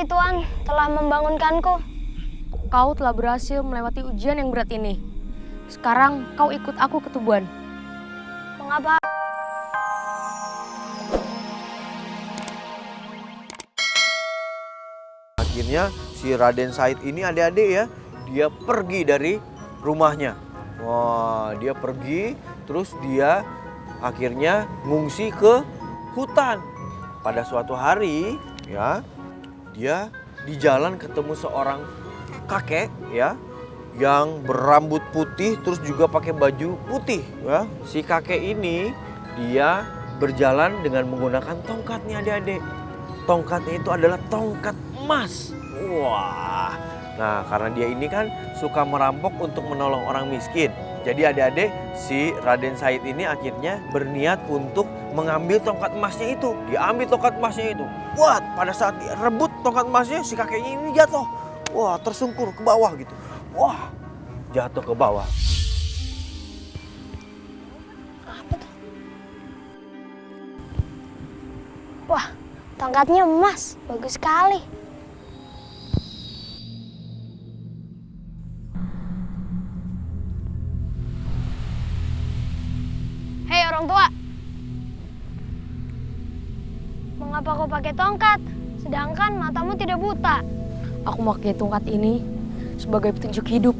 kasih Tuan telah membangunkanku. Kau telah berhasil melewati ujian yang berat ini. Sekarang kau ikut aku ke Tuban. Mengapa? Akhirnya si Raden Said ini adik-adik ya, dia pergi dari rumahnya. Wah, dia pergi terus dia akhirnya ngungsi ke hutan. Pada suatu hari ya, dia di jalan ketemu seorang kakek ya yang berambut putih terus juga pakai baju putih ya. Si kakek ini dia berjalan dengan menggunakan tongkat nih adik-adik. Tongkatnya itu adalah tongkat emas. Wah. Nah, karena dia ini kan suka merampok untuk menolong orang miskin. Jadi adik-adik, si Raden Said ini akhirnya berniat untuk mengambil tongkat emasnya itu. Dia ambil tongkat emasnya itu. Wah, pada saat dia rebut tongkat emasnya, si kakeknya ini jatuh. Wah, tersungkur ke bawah gitu. Wah, jatuh ke bawah. Apa tuh? Wah, tongkatnya emas. Bagus sekali. Hei orang tua. Mengapa kau pakai tongkat? Sedangkan matamu tidak buta. Aku memakai tongkat ini sebagai petunjuk hidup.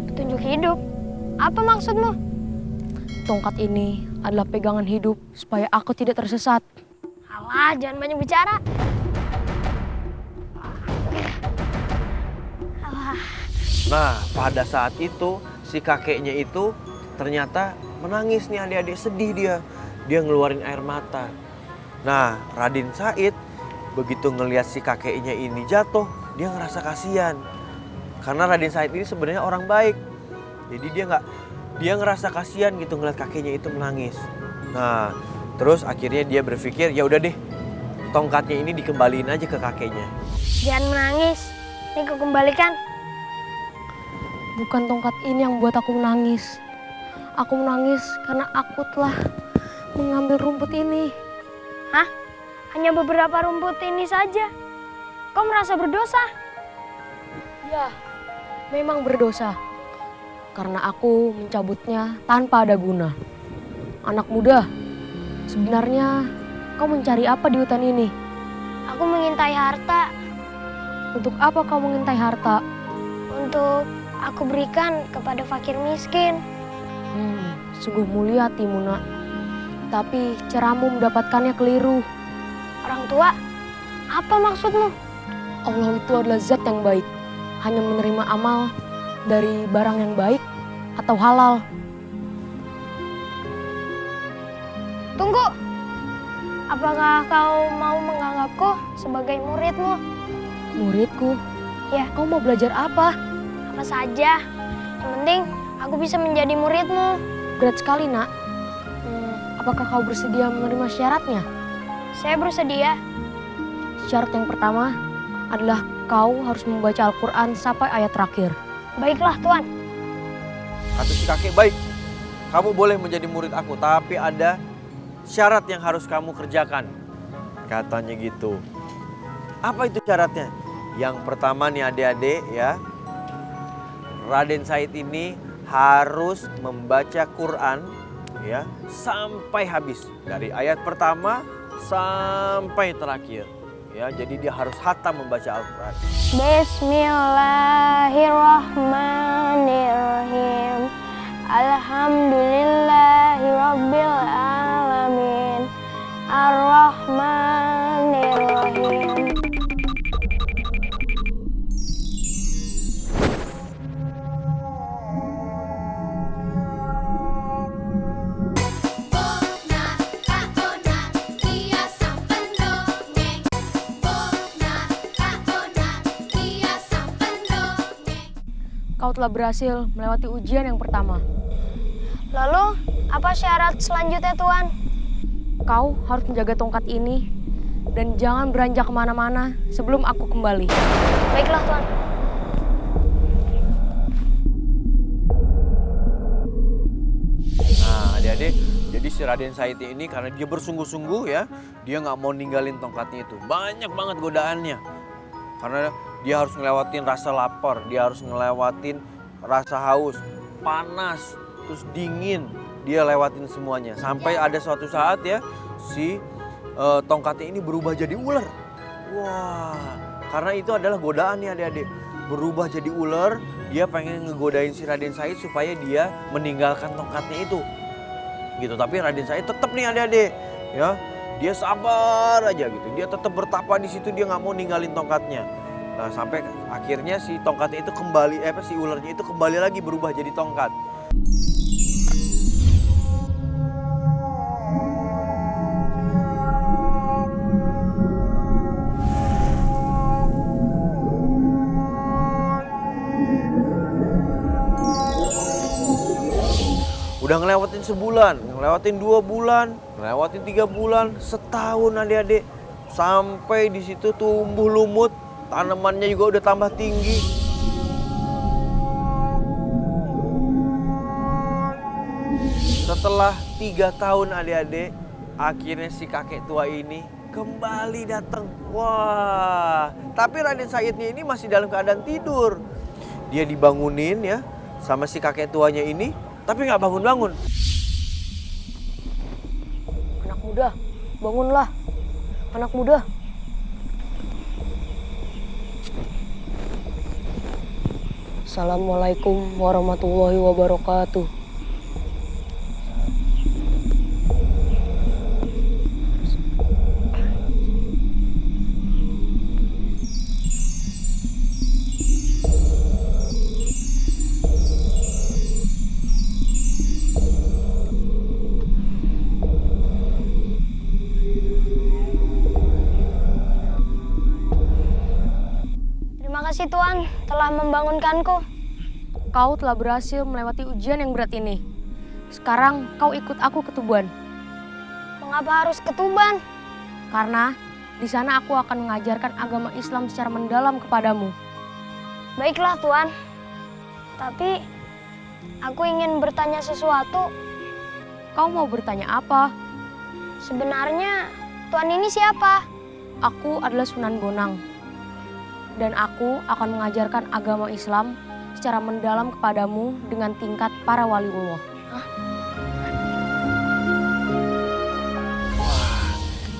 Petunjuk hidup? Apa maksudmu? Tongkat ini adalah pegangan hidup supaya aku tidak tersesat. Alah, jangan banyak bicara. Nah, pada saat itu si kakeknya itu ternyata menangis nih adik-adik, sedih dia. Dia ngeluarin air mata. Nah, Raden Said begitu ngelihat si kakeknya ini jatuh, dia ngerasa kasihan. Karena Raden Said ini sebenarnya orang baik. Jadi dia ngerasa kasihan gitu ngeliat kakeknya itu menangis. Nah, terus akhirnya dia berpikir, ya udah deh, tongkatnya ini dikembaliin aja ke kakeknya. Jangan menangis. Ini kau kembalikan. Bukan tongkat ini yang buat aku menangis. Aku menangis karena aku telah mengambil rumput ini. Hah? Hanya beberapa rumput ini saja? Kau merasa berdosa? Ya, memang berdosa. Karena aku mencabutnya tanpa ada guna. Anak muda, sebenarnya kau mencari apa di hutan ini? Aku mengintai harta. Untuk apa kau mengintai harta? Untuk aku berikan kepada fakir miskin. Sungguh mulia hatimu, nak. Tapi caramu mendapatkannya keliru. Orang tua, apa maksudmu? Allah itu adalah zat yang baik. Hanya menerima amal dari barang yang baik atau halal. Tunggu. Apakah kau mau menganggapku sebagai muridmu? Muridku? Ya. Kau mau belajar apa? Apa saja. Yang penting aku bisa menjadi muridmu. Berat sekali, nak. Apakah kau bersedia menerima syaratnya? Saya bersedia. Syarat yang pertama adalah kau harus membaca Al-Quran sampai ayat terakhir. Baiklah, Tuan. Kata si kakek, baik, kamu boleh menjadi murid aku, tapi ada syarat yang harus kamu kerjakan. Katanya gitu. Apa itu syaratnya? Yang pertama nih adik-adik ya, Raden Said ini harus membaca Quran ya sampai habis, dari ayat pertama sampai terakhir ya. Jadi dia harus khatam membaca Al-Quran. Bismillahirrahmanirrahim. Alhamdulillahirabbil alamin. Ar-Rahmanirrahim. Kau telah berhasil melewati ujian yang pertama. Lalu, apa syarat selanjutnya, Tuan? Kau harus menjaga tongkat ini dan jangan beranjak kemana-mana sebelum aku kembali. Baiklah, Tuan. Nah adik-adik, jadi si Raden Said ini karena dia bersungguh-sungguh ya, dia nggak mau ninggalin tongkatnya itu. Banyak banget godaannya. Karena dia harus ngelewatin rasa lapar, dia harus ngelewatin rasa haus, panas, terus dingin. Dia lewatin semuanya. Sampai ada suatu saat ya, si tongkatnya ini berubah jadi ular. Wah, karena itu adalah godaan nih adik-adik. Berubah jadi ular, dia pengen ngegodain si Raden Said supaya dia meninggalkan tongkatnya itu. Gitu, tapi Raden Said tetap nih adik-adik, ya. Dia sabar aja gitu. Dia tetap bertapa di situ, dia nggak mau ninggalin tongkatnya. Nah, sampai akhirnya si tongkatnya itu kembali, si ularnya itu kembali lagi berubah jadi tongkat. Udah ngelewatin sebulan, ngelewatin 2 bulan, ngelewatin 3 bulan, setahun adik-adik. Sampai di situ tumbuh lumut, tanamannya juga udah tambah tinggi. Setelah 3 tahun adik-adik, akhirnya si kakek tua ini kembali datang. Wah, tapi Raden Saidnya ini masih dalam keadaan tidur. Dia dibangunin ya sama si kakek tuanya ini, tapi nggak bangun-bangun. Anak muda, bangunlah. Anak muda. Assalamualaikum warahmatullahi wabarakatuh. Terima kasih Tuan telah membangunkanku. Kau telah berhasil melewati ujian yang berat ini. Sekarang kau ikut aku ke Tuban. Mengapa harus ke Tuban? Karena di sana aku akan mengajarkan agama Islam secara mendalam kepadamu. Baiklah Tuan. Tapi aku ingin bertanya sesuatu. Kau mau bertanya apa? Sebenarnya Tuan ini siapa? Aku adalah Sunan Bonang. Dan aku akan mengajarkan agama Islam secara mendalam kepadamu dengan tingkat para waliullah.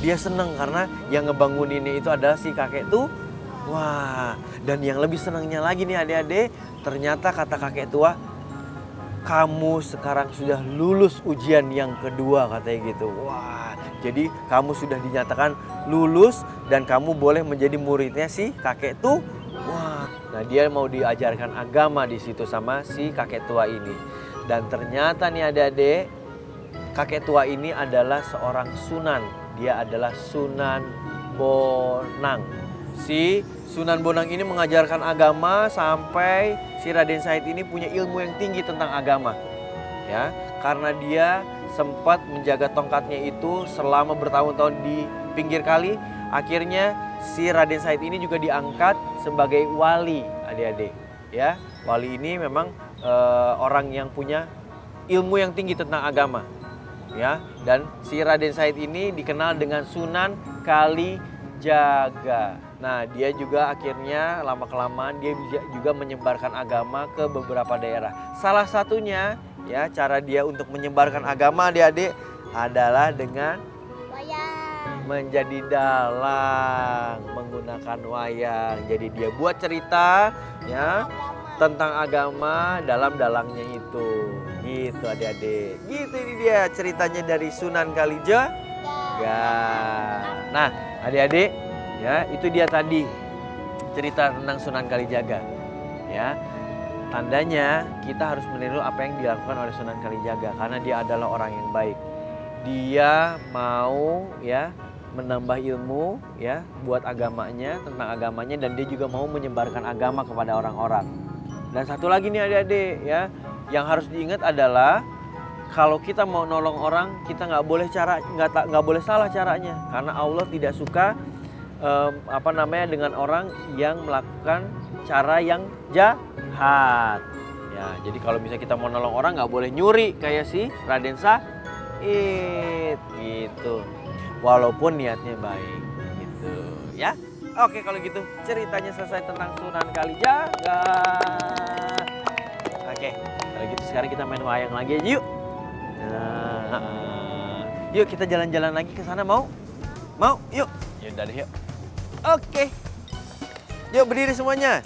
Dia seneng karena yang ngebanguninnya itu adalah si kakek tuh. Wah, dan yang lebih senangnya lagi nih adik-adik, ternyata kata kakek tua, kamu sekarang sudah lulus ujian yang kedua katanya gitu. Wah, jadi kamu sudah dinyatakan lulus dan kamu boleh menjadi muridnya si kakek tuh. Wah, nah dia mau diajarkan agama di situ sama si kakek tua ini. Dan ternyata nih adik-adik, kakek tua ini adalah seorang sunan. Dia adalah Sunan Bonang. Si Sunan Bonang ini mengajarkan agama sampai si Raden Said ini punya ilmu yang tinggi tentang agama. Ya, karena dia sempat menjaga tongkatnya itu selama bertahun-tahun di pinggir kali, akhirnya si Raden Said ini juga diangkat sebagai wali, adik-adik. Ya, wali ini memang orang yang punya ilmu yang tinggi tentang agama. Ya, dan si Raden Said ini dikenal dengan Sunan Kalijaga. Nah, dia juga akhirnya lama-kelamaan dia juga menyebarkan agama ke beberapa daerah. Salah satunya ya cara dia untuk menyebarkan agama adik-adik adalah dengan menjadi dalang, menggunakan wayang. Jadi dia buat cerita ya tentang agama dalam dalangnya itu. Gitu adik-adik. Gitu ini dia ceritanya dari Sunan Kalijaga. Nah, adik-adik, ya, itu dia tadi cerita tentang Sunan Kalijaga. Ya. Tandanya kita harus meniru apa yang dilakukan oleh Sunan Kalijaga karena dia adalah orang yang baik. Dia mau ya menambah ilmu ya buat agamanya, tentang agamanya, dan dia juga mau menyebarkan agama kepada orang-orang. Dan satu lagi nih adik-adik ya, yang harus diingat adalah kalau kita mau nolong orang, kita nggak boleh salah caranya, karena Allah tidak suka dengan orang yang melakukan cara yang jahat. Ya, jadi kalau misalnya kita mau nolong orang nggak boleh nyuri kayak si Raden Said gitu. Walaupun niatnya baik gitu ya. Oke, kalau gitu ceritanya selesai tentang Sunan Kalijaga. Oke, kalau gitu sekarang kita main wayang lagi aja yuk. Yuk kita jalan-jalan lagi ke sana, mau? Mau? Yuk. Yaudah deh, yuk. Oke. Yuk berdiri semuanya.